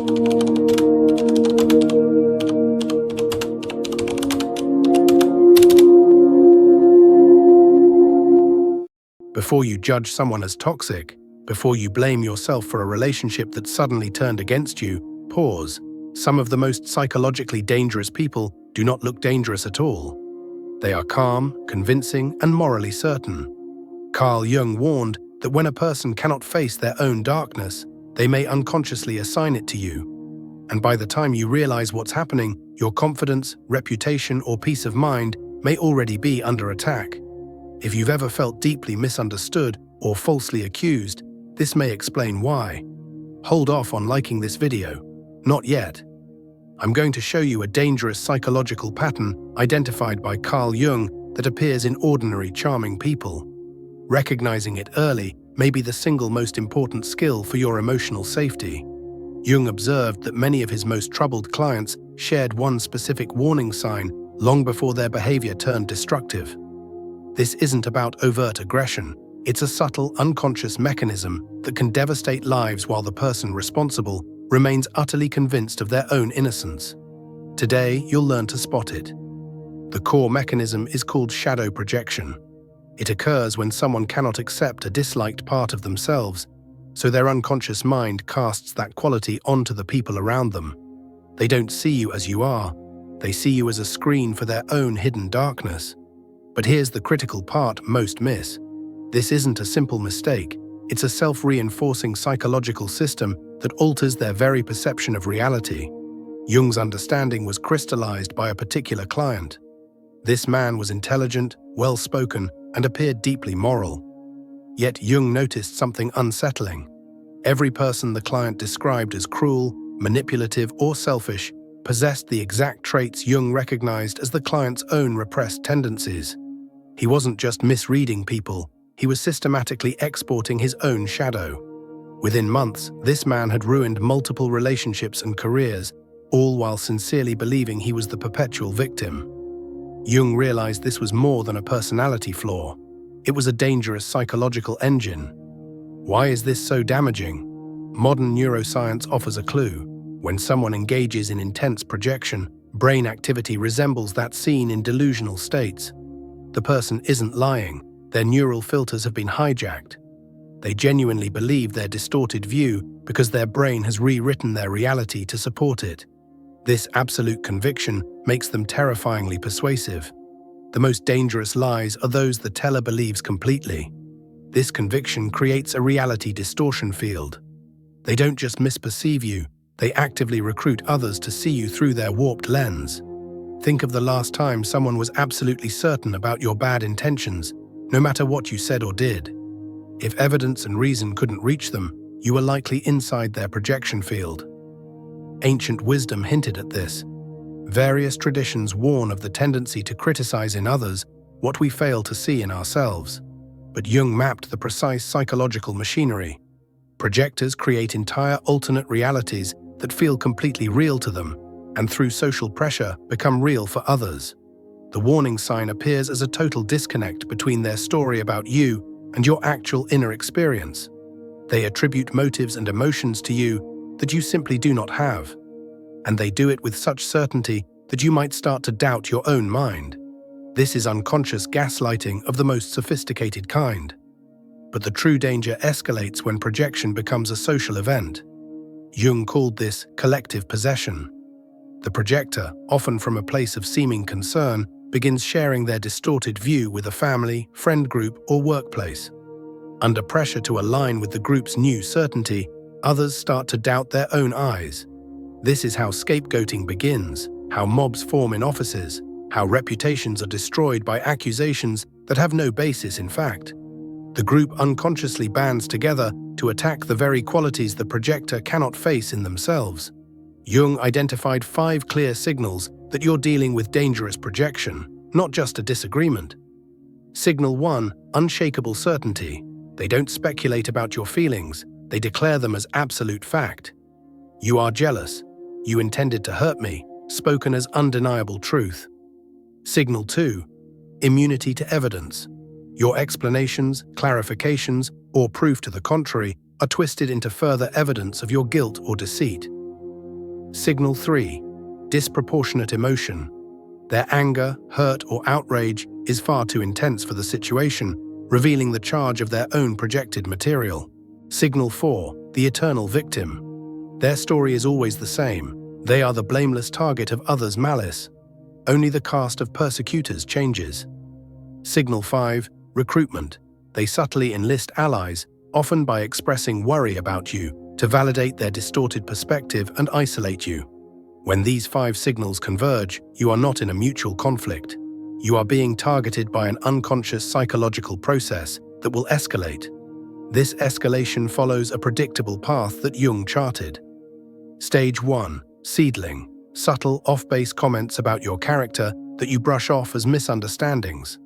Before you judge someone as toxic, before you blame yourself for a relationship that suddenly turned against you, pause. Some of the most psychologically dangerous people do not look dangerous at all. They are calm, convincing, and morally certain. Carl Jung warned that when a person cannot face their own darkness, they may unconsciously assign it to you. And by the time you realize what's happening, your confidence, reputation, or peace of mind may already be under attack. If you've ever felt deeply misunderstood or falsely accused, this may explain why. Hold off on liking this video. Not yet. I'm going to show you a dangerous psychological pattern identified by Carl Jung that appears in ordinary, charming people. Recognizing it early may be the single most important skill for your emotional safety. Jung observed that many of his most troubled clients shared one specific warning sign long before their behavior turned destructive. This isn't about overt aggression. It's a subtle, unconscious mechanism that can devastate lives while the person responsible remains utterly convinced of their own innocence. Today, you'll learn to spot it. The core mechanism is called shadow projection. It occurs when someone cannot accept a disliked part of themselves, so their unconscious mind casts that quality onto the people around them. They don't see you as you are. They see you as a screen for their own hidden darkness. But here's the critical part most miss. This isn't a simple mistake. It's a self-reinforcing psychological system that alters their very perception of reality. Jung's understanding was crystallized by a particular client. This man was intelligent, well-spoken, and appeared deeply moral. Yet Jung noticed something unsettling. Every person the client described as cruel, manipulative, or selfish possessed the exact traits Jung recognized as the client's own repressed tendencies. He wasn't just misreading people, he was systematically exporting his own shadow. Within months, this man had ruined multiple relationships and careers, all while sincerely believing he was the perpetual victim. Jung realized this was more than a personality flaw. It was a dangerous psychological engine. Why is this so damaging? Modern neuroscience offers a clue. When someone engages in intense projection, brain activity resembles that seen in delusional states. The person isn't lying. Their neural filters have been hijacked. They genuinely believe their distorted view because their brain has rewritten their reality to support it. This absolute conviction makes them terrifyingly persuasive. The most dangerous lies are those the teller believes completely. This conviction creates a reality distortion field. They don't just misperceive you, they actively recruit others to see you through their warped lens. Think of the last time someone was absolutely certain about your bad intentions, no matter what you said or did. If evidence and reason couldn't reach them, you were likely inside their projection field. Ancient wisdom hinted at this. Various traditions warn of the tendency to criticize in others what we fail to see in ourselves. But Jung mapped the precise psychological machinery. Projectors create entire alternate realities that feel completely real to them, and through social pressure become real for others. The warning sign appears as a total disconnect between their story about you and your actual inner experience. They attribute motives and emotions to you that you simply do not have. And they do it with such certainty that you might start to doubt your own mind. This is unconscious gaslighting of the most sophisticated kind. But the true danger escalates when projection becomes a social event. Jung called this collective possession. The projector, often from a place of seeming concern, begins sharing their distorted view with a family, friend group, or workplace. Under pressure to align with the group's new certainty, others start to doubt their own eyes. This is how scapegoating begins, how mobs form in offices, how reputations are destroyed by accusations that have no basis in fact. The group unconsciously bands together to attack the very qualities the projector cannot face in themselves. Jung identified 5 clear signals that you're dealing with dangerous projection, not just a disagreement. Signal 1, unshakable certainty. They don't speculate about your feelings, they declare them as absolute fact. You are jealous. You intended to hurt me, spoken as undeniable truth. Signal 2, immunity to evidence. Your explanations, clarifications, or proof to the contrary are twisted into further evidence of your guilt or deceit. Signal 3. Disproportionate emotion. Their anger, hurt, or outrage is far too intense for the situation, revealing the charge of their own projected material. Signal 4. The eternal victim. Their story is always the same. They are the blameless target of others' malice. Only the cast of persecutors changes. Signal 5. Recruitment. They subtly enlist allies, often by expressing worry about you, to validate their distorted perspective and isolate you. When these 5 signals converge, you are not in a mutual conflict. You are being targeted by an unconscious psychological process that will escalate. This escalation follows a predictable path that Jung charted. Stage 1. Seedling. Subtle, off-base comments about your character that you brush off as misunderstandings.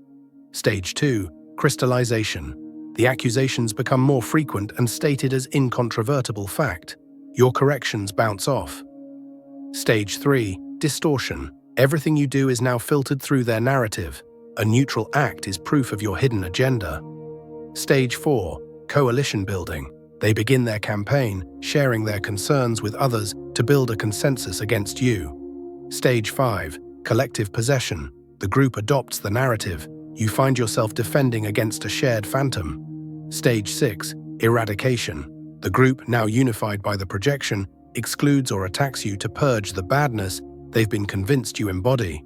Stage 2. Crystallization. The accusations become more frequent and stated as incontrovertible fact. Your corrections bounce off. Stage 3. Distortion. Everything you do is now filtered through their narrative. A neutral act is proof of your hidden agenda. Stage 4. Coalition building. They begin their campaign, sharing their concerns with others to build a consensus against you. Stage 5. Collective possession. The group adopts the narrative. You find yourself defending against a shared phantom. Stage 6. Eradication. The group, now unified by the projection, excludes or attacks you to purge the badness they've been convinced you embody.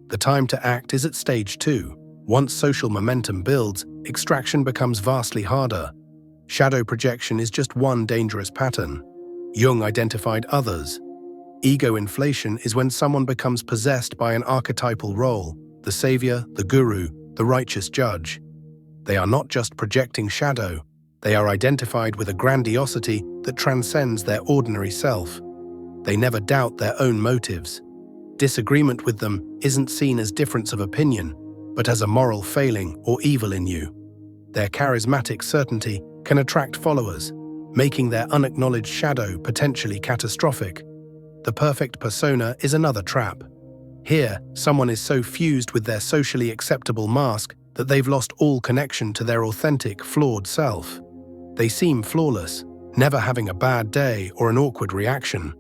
The time to act is at stage 2. Once social momentum builds, extraction becomes vastly harder. Shadow projection is just one dangerous pattern. Jung identified others. Ego inflation is when someone becomes possessed by an archetypal role, the savior, the guru, the righteous judge. They are not just projecting shadow, they are identified with a grandiosity that transcends their ordinary self. They never doubt their own motives. Disagreement with them isn't seen as difference of opinion, but as a moral failing or evil in you. Their charismatic certainty can attract followers, making their unacknowledged shadow potentially catastrophic. The perfect persona is another trap. Here, someone is so fused with their socially acceptable mask that they've lost all connection to their authentic, flawed self. They seem flawless, never having a bad day or an awkward reaction.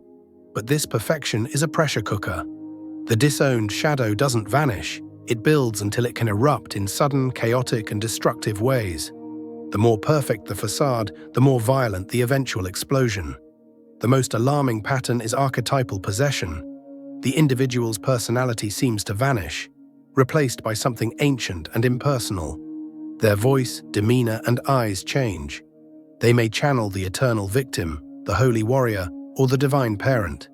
But this perfection is a pressure cooker. The disowned shadow doesn't vanish. It builds until it can erupt in sudden, chaotic, and destructive ways. The more perfect the facade, the more violent the eventual explosion. The most alarming pattern is archetypal possession. The individual's personality seems to vanish, replaced by something ancient and impersonal. Their voice, demeanor, and eyes change. They may channel the eternal victim, the holy warrior, or the divine parent.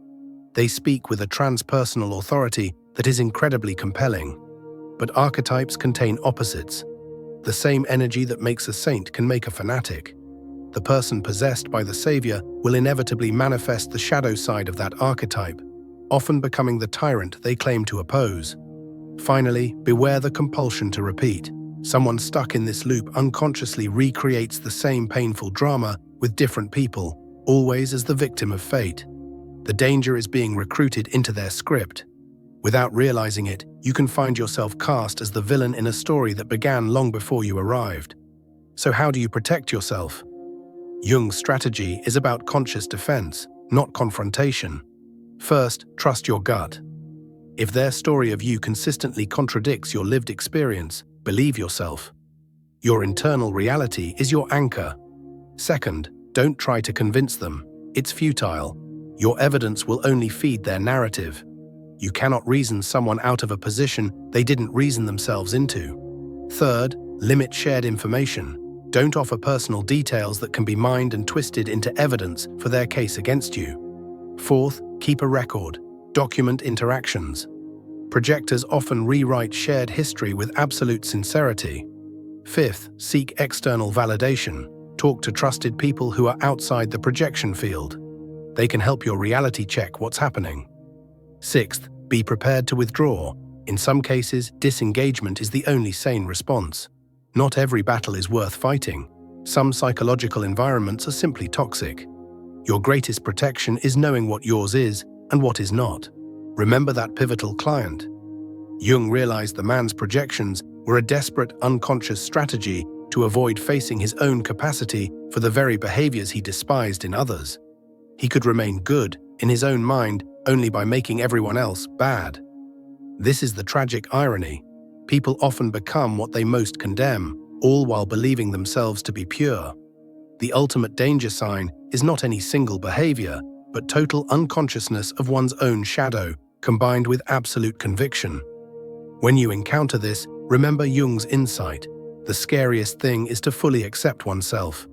They speak with a transpersonal authority that is incredibly compelling. But archetypes contain opposites. The same energy that makes a saint can make a fanatic. The person possessed by the savior will inevitably manifest the shadow side of that archetype, often becoming the tyrant they claim to oppose. Finally, beware the compulsion to repeat. Someone stuck in this loop unconsciously recreates the same painful drama with different people, always as the victim of fate. The danger is being recruited into their script. Without realizing it, you can find yourself cast as the villain in a story that began long before you arrived. So how do you protect yourself? Jung's strategy is about conscious defense, not confrontation. First, trust your gut. If their story of you consistently contradicts your lived experience, believe yourself. Your internal reality is your anchor. Second, don't try to convince them. It's futile. Your evidence will only feed their narrative. You cannot reason someone out of a position they didn't reason themselves into. Third, limit shared information. Don't offer personal details that can be mined and twisted into evidence for their case against you. Fourth, keep a record. Document interactions. Projectors often rewrite shared history with absolute sincerity. Fifth, seek external validation. Talk to trusted people who are outside the projection field. They can help your reality check what's happening. Sixth, be prepared to withdraw. In some cases, disengagement is the only sane response. Not every battle is worth fighting. Some psychological environments are simply toxic. Your greatest protection is knowing what yours is and what is not. Remember that pivotal client. Jung realized the man's projections were a desperate, unconscious strategy to avoid facing his own capacity for the very behaviors he despised in others. He could remain good in his own mind only by making everyone else bad. This is the tragic irony. People often become what they most condemn, all while believing themselves to be pure. The ultimate danger sign is not any single behavior, but total unconsciousness of one's own shadow, combined with absolute conviction. When you encounter this, remember Jung's insight. The scariest thing is to fully accept oneself.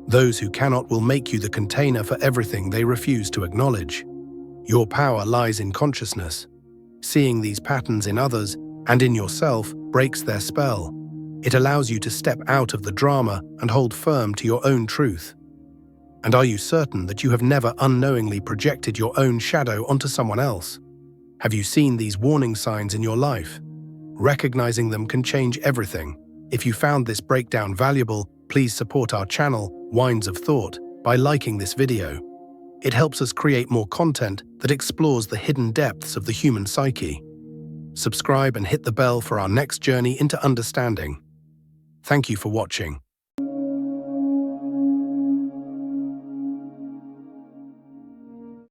Those who cannot will make you the container for everything they refuse to acknowledge. Your power lies in consciousness. Seeing these patterns in others and in yourself breaks their spell. It allows you to step out of the drama and hold firm to your own truth. And are you certain that you have never unknowingly projected your own shadow onto someone else? Have you seen these warning signs in your life? Recognizing them can change everything. If you found this breakdown valuable, please support our channel, Winds of Thought, by liking this video. It helps us create more content that explores the hidden depths of the human psyche. Subscribe and hit the bell for our next journey into understanding. Thank you for watching.